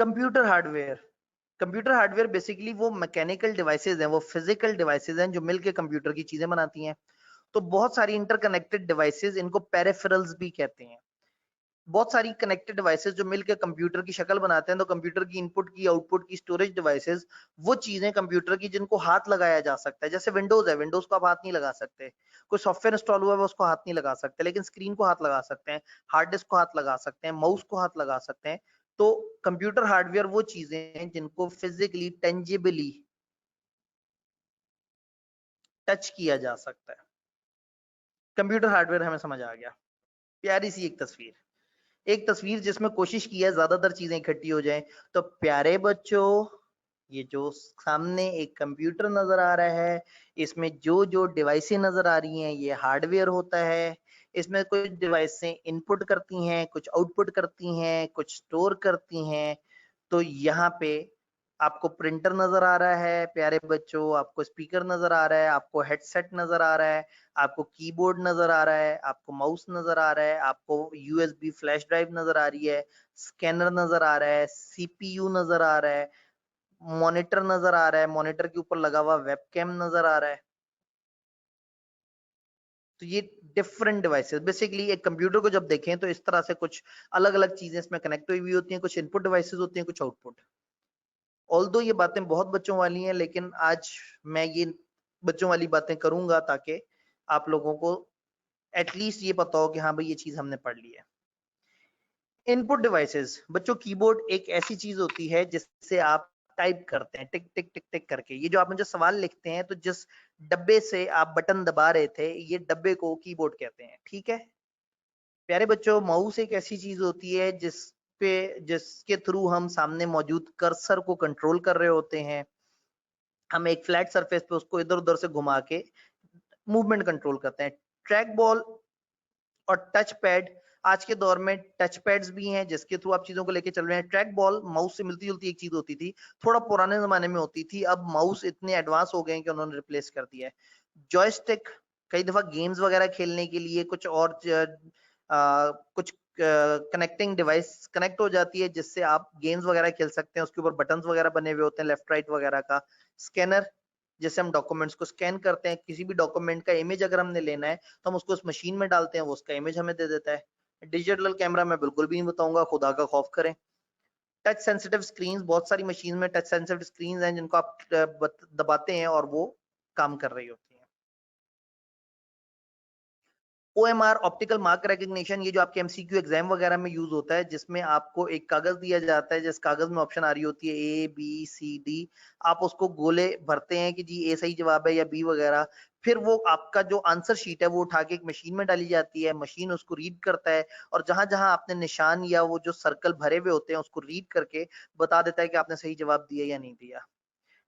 Computer hardware basically वो mechanical devices हैं, वो फिजिकल डिवाइसेज हैं जो मिलके कंप्यूटर की चीजें बनाती हैं। तो बहुत सारी इंटरकनेक्टेड डिवाइसेज, इनको पेरिफेरल्स भी कहते हैं। बहुत सारी कनेक्टेड डिवाइसेस जो मिलकर कंप्यूटर की शक्ल बनाते हैं। तो कंप्यूटर की इनपुट की, आउटपुट की, स्टोरेज डिवाइसेस, वो चीजें कंप्यूटर की जिनको हाथ लगाया जा सकता है। जैसे विंडोज है, विंडोज को आप हाथ नहीं लगा सकते। कोई सॉफ्टवेयर इंस्टॉल हुआ है, उसको हाथ नहीं लगा सकते, लेकिन स्क्रीन को हाथ लगा सकते हैं, हार्ड डिस्क को हाथ लगा सकते हैं, माउस को हाथ लगा सकते हैं। तो कंप्यूटर हार्डवेयर वो चीजें हैं जिनको फिजिकली, टेंजिबली टच किया जा सकता है। कंप्यूटर हार्डवेयर हमें समझ आ गया। प्यारी सी एक तस्वीर जिसमें कोशिश की है ज्यादातर चीजें इकट्ठी हो जाएं। तो प्यारे बच्चों, ये जो सामने एक कंप्यूटर नजर आ रहा है, इसमें जो जो डिवाइसें नजर आ रही हैं ये हार्डवेयर होता है। इसमें कुछ डिवाइसें इनपुट करती हैं, कुछ आउटपुट करती हैं, कुछ स्टोर करती हैं। तो यहाँ पे आपको प्रिंटर नजर आ रहा है प्यारे बच्चों, आपको स्पीकर नजर आ रहा है, आपको हेडसेट नजर आ रहा है, आपको कीबोर्ड नजर आ रहा है, आपको माउस नजर आ रहा है, आपको यूएसबी फ्लैश ड्राइव नजर आ रही है, स्कैनर नजर आ रहा है, सीपीयू नजर आ रहा है, मॉनिटर नजर आ रहा है, मॉनिटर के ऊपर लगा हुआ वेबकैम नजर आ रहा है। तो ये डिफरेंट डिवाइसेस, बेसिकली एक कंप्यूटर को जब देखें तो इस तरह से कुछ अलग अलग चीजें इसमें कनेक्ट हुई हुई होती हैं। कुछ इनपुट डिवाइसेस होती हैं, कुछ आउटपुट। ऑल्दो ये बातें बहुत बच्चों वाली हैं, लेकिन आज मैं ये बच्चों वाली बातें करूंगा ताकि आप लोगों को एटलीस्ट ये पता हो कि हाँ भाई ये चीज हमने पढ़ ली है। इनपुट डिवाइसेस बच्चों, कीबोर्ड एक ऐसी चीज होती है जिससे आप टाइप करते हैं टिक टिक टिक टिक करके। ये जो आप मुझे सवाल लिखते हैं, तो जिस डब्बे से आप बटन दबा रहे थे, ये डब्बे को कीबोर्ड कहते हैं, ठीक है प्यारे बच्चों। माउस एक ऐसी चीज होती है जिसके थ्रू हम सामने मौजूद कर्सर को कंट्रोल कर रहे होते हैं। हम एक फ्लैट सरफेस पे उसको इधर उधर से घुमा के मूवमेंट कंट्रोल करते हैं। ट्रैक बॉल और टच पैड, आज के दौर में टच पैड्स भी हैं जिसके थ्रू आप चीजों को लेके चल रहे हैं। ट्रैक बॉल माउस से मिलती जुलती एक चीज होती थी, थोड़ा पुराने जमाने में होती थी, अब माउस इतने एडवांस हो गए हैं कि उन्होंने रिप्लेस कर दिया है। जॉयस्टिक कई दफा गेम्स वगैरह खेलने के लिए, कुछ और कुछ कनेक्टिंग डिवाइस कनेक्ट हो जाती है जिससे आप गेम्स वगैरह खेल सकते हैं। उसके ऊपर बटन्स वगैरह बने हुए होते हैं, लेफ्ट राइट वगैरह का। स्कैनर, जैसे हम डॉक्यूमेंट्स को स्कैन करते हैं, किसी भी डॉक्यूमेंट का इमेज अगर हमने लेना है तो हम उसको उस मशीन में डालते हैं, वो उसका इमेज हमें दे देता है। डिजिटल कैमरा मैं बिल्कुल भी नहीं बताऊंगा, खुदा का खौफ करें। टच सेंसिटिव स्क्रीन, बहुत सारी मशीन में टच सेंसिटिव स्क्रीन हैं जिनको आप दबाते हैं और वो काम कर रही होती है। OMR, ऑप्टिकल मार्क रिकग्निशन, ये जो आपके MCQ एग्जाम वगैरह में यूज होता है, जिसमें आपको एक कागज दिया जाता है, जिस कागज में ऑप्शन आ रही होती है ABCD। आप उसको गोले भरते हैं कि जी A सही जवाब है या B वगैरह। फिर वो आपका जो आंसर शीट है वो उठा के एक मशीन में डाली जाती है, मशीन उसको रीड करता है, और जहां जहां आपने निशान या वो जो सर्कल भरे हुए होते हैं उसको रीड करके बता देता है कि आपने सही जवाब दिया या नहीं दिया।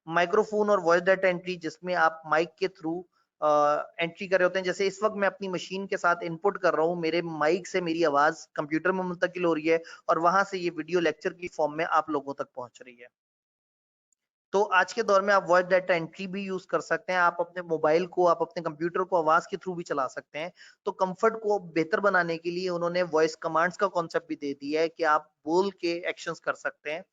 माइक्रोफोन और वॉइस डाटा एंट्री, जिसमें आप माइक के थ्रू एंट्री कर रहे होते हैं। जैसे इस वक्त मैं अपनी मशीन के साथ इनपुट कर रहा हूँ, मेरे माइक से मेरी आवाज कंप्यूटर में मुंतकिल हो रही है और वहां से ये वीडियो लेक्चर की फॉर्म में आप लोगों तक पहुंच रही है। तो आज के दौर में आप वॉइस डाटा एंट्री भी यूज कर सकते हैं। आप अपने मोबाइल को, आप अपने कंप्यूटर को आवाज के थ्रू भी चला सकते हैं। तो कंफर्ट को बेहतर बनाने के लिए उन्होंने वॉइस कमांड्स का कॉन्सेप्ट भी दे दिया है कि आप बोल के एक्शंस कर सकते हैं।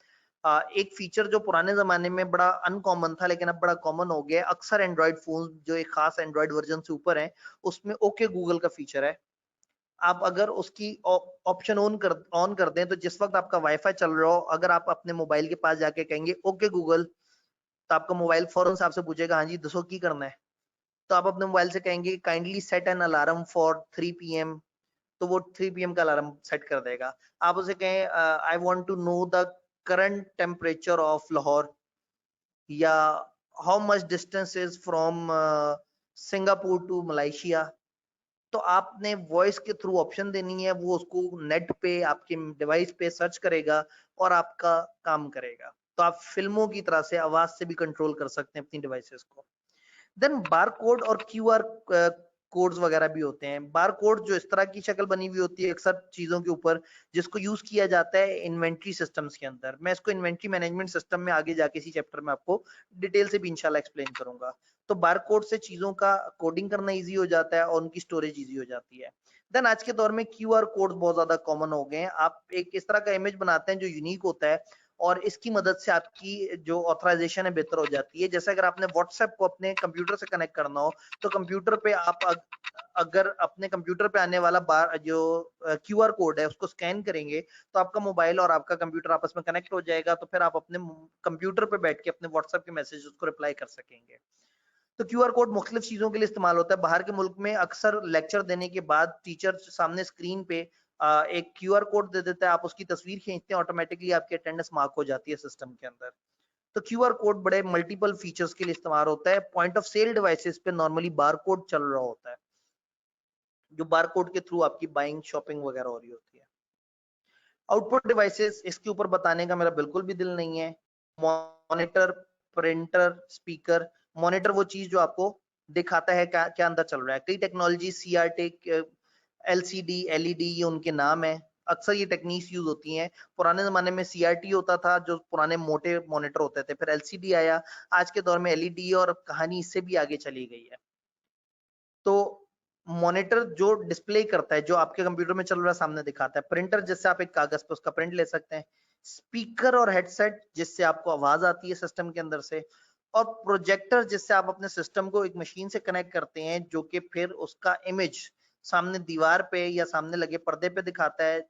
एक फीचर जो पुराने जमाने में बड़ा अनकॉमन था लेकिन अब बड़ा कॉमन हो गया है, अक्सर एंड्रॉइड फोन जो एक खास एंड्रॉइड वर्जन से ऊपर है, उसमें ओके गूगल का फीचर है। आप अगर उसकी ऑप्शन ऑन कर दें तो जिस वक्त आपका वाईफाई चल रहा हो, अगर आप अपने मोबाइल के पास जाके कहेंगे ओके गूगल, तो आपका मोबाइल फौरन से आपसे पूछेगा हाँ जी दसो की करना है। तो आप अपने मोबाइल से कहेंगे kindly set an alarm for 3 PM, तो वो 3 PM का अलार्म सेट कर देगा। आप उसे कहें I want to know the current temperature of Lahore, या how much distance is from Singapore to Malaysia. तो आपने वॉइस के थ्रू ऑप्शन देनी है, वो उसको नेट पे आपके डिवाइस पे सर्च करेगा और आपका काम करेगा। तो आप फिल्मों की तरह से आवाज से भी कंट्रोल कर सकते हैं अपनी डिवाइसेस को। देन बार कोड और QR कोड्स वगैरह भी होते हैं। बार कोड जो इस तरह की शक्ल बनी हुई होती है अक्सर चीजों के ऊपर, जिसको यूज किया जाता है इन्वेंट्री सिस्टम्स के अंदर। मैं इसको इन्वेंट्री मैनेजमेंट सिस्टम में आगे जाके इसी चैप्टर में आपको डिटेल से भी इंशाल्लाह एक्सप्लेन करूंगा। तो बार कोड से चीजों का कोडिंग करना ईजी हो जाता है और उनकी स्टोरेज ईजी हो जाती है। देन आज के दौर में QR कोड बहुत ज्यादा कॉमन हो गए हैं। आप एक इस तरह का इमेज बनाते हैं जो यूनिक होता है और इसकी मदद से आपकी जो ऑथराइजेशन है बेहतर हो जाती है। जैसे अगर आपने व्हाट्सएप को अपने कंप्यूटर से कनेक्ट करना हो तो कंप्यूटर पे आप अगर अपने कंप्यूटर पे आने वाला जो क्यूआर कोड है उसको स्कैन करेंगे तो आपका मोबाइल और आपका कंप्यूटर आपस में कनेक्ट हो जाएगा, तो फिर आप अपने कंप्यूटर पे बैठ के अपने व्हाट्सएप के मैसेज को रिप्लाई कर सकेंगे। तो क्यूआर कोड मुख्तलिफ चीजों के लिए इस्तेमाल होता है। बाहर के मुल्क में अक्सर लेक्चर देने के बाद टीचर सामने स्क्रीन पे एक क्यूआर कोड दे देता है, आप उसकी तस्वीर खींचते हैं, ऑटोमेटिकली आपकी अटेंडेंस मार्क हो जाती है सिस्टम के अंदर। तो क्यूआर कोड बड़े मल्टीपल फीचर्स के लिए इस्तेमाल होता है। पॉइंट ऑफ सेल डिवाइसेस पे नॉर्मली बार कोड चल रहा होता है, जो बार कोड के थ्रू आपकी बाइंग शॉपिंग वगैरह हो रही होती है। आउटपुट डिवाइसेस इसके ऊपर बताने का मेरा बिल्कुल भी दिल नहीं है। Monitor, printer, speaker. मॉनिटर वो चीज जो आपको दिखाता है क्या क्या अंदर चल रहा है। कई टेक्नोलॉजी सीआरटी, एलसीडी, एलईडी ये उनके नाम है। अक्सर ये टेक्निक्स यूज होती हैं। पुराने जमाने में सीआरटी होता था जो पुराने मोटे मॉनिटर होते थे, फिर एलसीडी आया, आज के दौर में एलईडी और कहानी इससे भी आगे चली गई है। तो मॉनिटर जो डिस्प्ले करता है, जो आपके कंप्यूटर में चल रहा है सामने दिखाता है। प्रिंटर जिससे आप एक कागज पे उसका प्रिंट ले सकते हैं। स्पीकर और हेडसेट जिससे आपको आवाज आती है सिस्टम के अंदर से। और प्रोजेक्टर जिससे आप अपने सिस्टम को एक मशीन से कनेक्ट करते हैं, जो कि फिर उसका इमेज सामने दीवार पे या सामने लगे पर्दे पे दिखाता है।